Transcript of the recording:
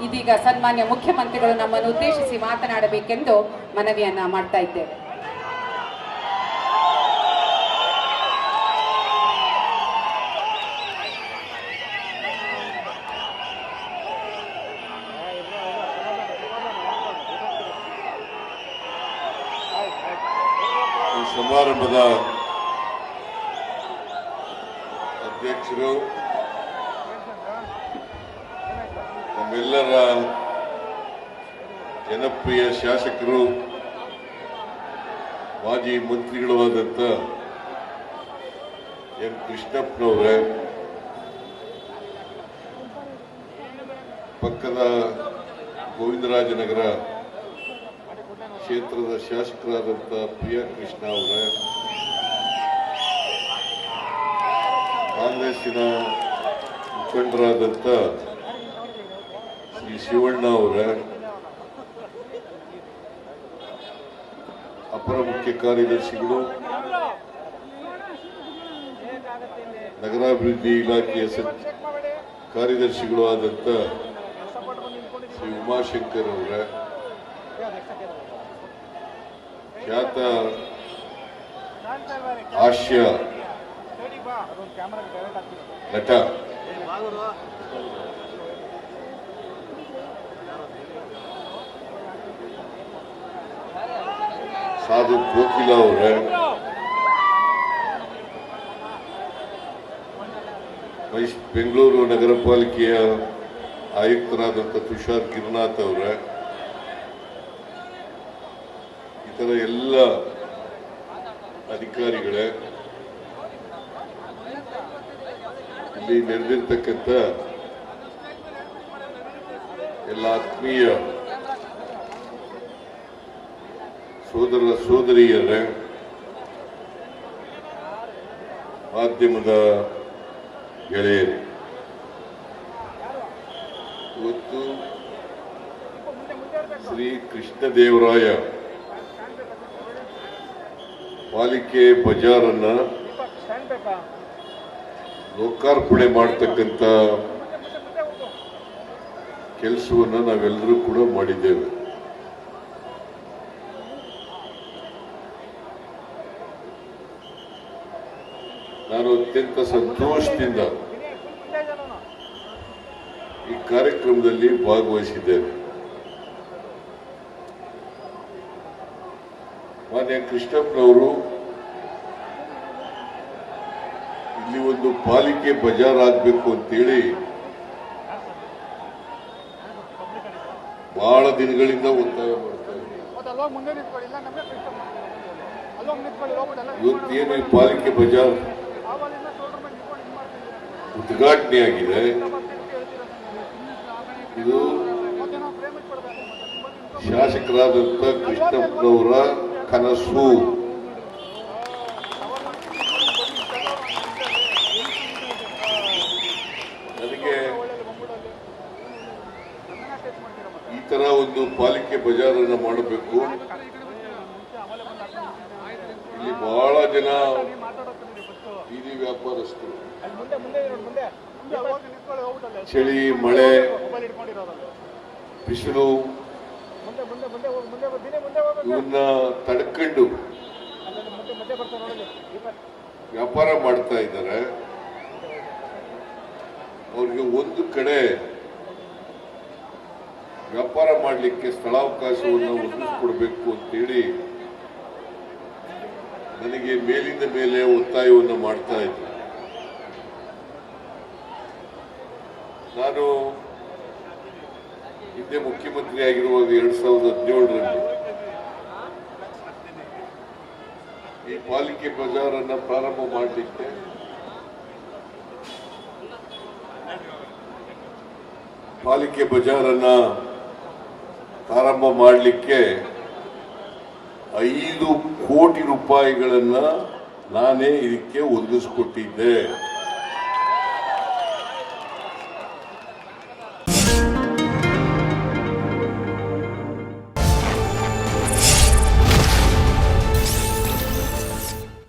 ಇದೀಗ ಸನ್ಮಾನ್ಯ ಮುಖ್ಯಮಂತ್ರಿಗಳು ನಮ್ಮನ್ನು ಉದ್ದೇಶಿಸಿ ಮಾತನಾಡಬೇಕೆಂದು ಮನವಿಯನ್ನ ಮಾಡ್ತಾ ಇದ್ದೇವೆ. ಸಮಾರಂಭದ ಅಧ್ಯಕ್ಷರು, ನಮ್ಮೆಲ್ಲರ ಜನಪ್ರಿಯ ಶಾಸಕರು, ಮಾಜಿ ಮಂತ್ರಿಗಳು ಆದಂತ ಎನ್ ಕೃಷ್ಣಪ್ಪನವರೇ, ಪಕ್ಕದ ಗೋವಿಂದರಾಜನಗರ ಕ್ಷೇತ್ರದ ಶಾಸಕರಾದಂಥ ಪ್ರಿಯಾ ಕೃಷ್ಣ ಅವರೇ, ಕಾಂಗ್ರೆಸ್ಸಿನ ಮುಖಂಡರಾದಂಥ ಶ್ರೀ ಶಿವಣ್ಣ ಅವರೇ, ಅಪರ ಮುಖ್ಯ ಕಾರ್ಯದರ್ಶಿಗಳು, ನಗರಾಭಿವೃದ್ಧಿ ಇಲಾಖೆಯ ಕಾರ್ಯದರ್ಶಿಗಳು ಆದಂಥ ಶ್ರೀ ಉಮಾಶಂಕರ್ ಅವರೇ, ಖ್ಯಾತ ಹಾಸ್ಯ ನಟ ಸಾಧು ಕೋಕಿಲ ಅವರೇ, ಬೆಂಗಳೂರು ನಗರ ಪಾಲಿಕೆಯ ಆಯುಕ್ತರಾದಂಥ ತುಷಾರ್ ಗಿರಿನಾಥ್ ಅವರೇ, ಇತರ ಎಲ್ಲ ಅಧಿಕಾರಿಗಳೇ, ಇಲ್ಲಿ ನೆರೆದಿರ್ತಕ್ಕಂಥ ಎಲ್ಲ ಆತ್ಮೀಯ ಸೋದರ ಸೋದರಿಯರೇ, ಮಾಧ್ಯಮದ ಗೆಳೆಯರೇ, ಇವತ್ತು ಶ್ರೀ ಕೃಷ್ಣದೇವರಾಯ ಪಾಲಿಕೆ ಬಜಾರನ್ನ ಲೋಕಾರ್ಪಣೆ ಮಾಡತಕ್ಕಂಥ ಕೆಲಸವನ್ನು ನಾವೆಲ್ಲರೂ ಕೂಡ ಮಾಡಿದ್ದೇವೆ. ನಾನು ಅತ್ಯಂತ ಸಂತೋಷದಿಂದ ಈ ಕಾರ್ಯಕ್ರಮದಲ್ಲಿ ಭಾಗವಹಿಸಿದ್ದೇನೆ. ಮಾನ್ಯ ಕೃಷ್ಣಪ್ಪನವರು ಇಲ್ಲಿ ಒಂದು ಪಾಲಿಕೆ ಬಜಾರ್ ಆಗಬೇಕು ಅಂತೇಳಿ ಬಹಳ ದಿನಗಳಿಂದ ಒತ್ತಾಯ ಮಾಡ್ತಾರೆ. ಇವತ್ತೇನು ಈ ಪಾಲಿಕೆ ಬಜಾರ್ ಉದ್ಘಾಟನೆ ಆಗಿದೆ, ಇದು ಶಾಸಕರಾದಂಥ ಕೃಷ್ಣಪ್ಪನವರ ಕನಸು. ನನಗೆ ಈ ತರ ಒಂದು ಪಾಲಿಕೆ ಬಜಾರನ್ನು ಮಾಡಬೇಕು, ಇಲ್ಲಿ ಬಹಳ ಜನ ಬೀದಿ ವ್ಯಾಪಾರಸ್ಥರು ಚಳಿ ಮಳೆ ಬಿಸಿಲು ಇವನ್ನ ತಡ್ಕೊಂಡು ವ್ಯಾಪಾರ ಮಾಡ್ತಾ ಇದ್ದಾರೆ. ಅವ್ರಿಗೆ ಒಂದು ಕಡೆ ವ್ಯಾಪಾರ ಮಾಡಲಿಕ್ಕೆ ಸ್ಥಳಾವಕಾಶವನ್ನು ಒದಗಿಸಿಕೊಡ್ಬೇಕು ಅಂತೇಳಿ ನನಗೆ ಮೇಲಿಂದ ಮೇಲೆ ಒತ್ತಾಯವನ್ನು ಮಾಡ್ತಾ ಇದ್ದೆ. ನಾನು ಹಿಂದೆ ಮುಖ್ಯಮಂತ್ರಿ ಆಗಿರುವಾಗ 2017ರಲ್ಲಿ ಈ ಪಾಲಿಕೆ ಬಜಾರನ್ನ ಪ್ರಾರಂಭ ಮಾಡಲಿಕ್ಕೆ $5 ಕೋಟಿ ನಾನೇ ಇದಕ್ಕೆ ಹೊಂದಿಸಿಕೊಟ್ಟಿದ್ದೆ.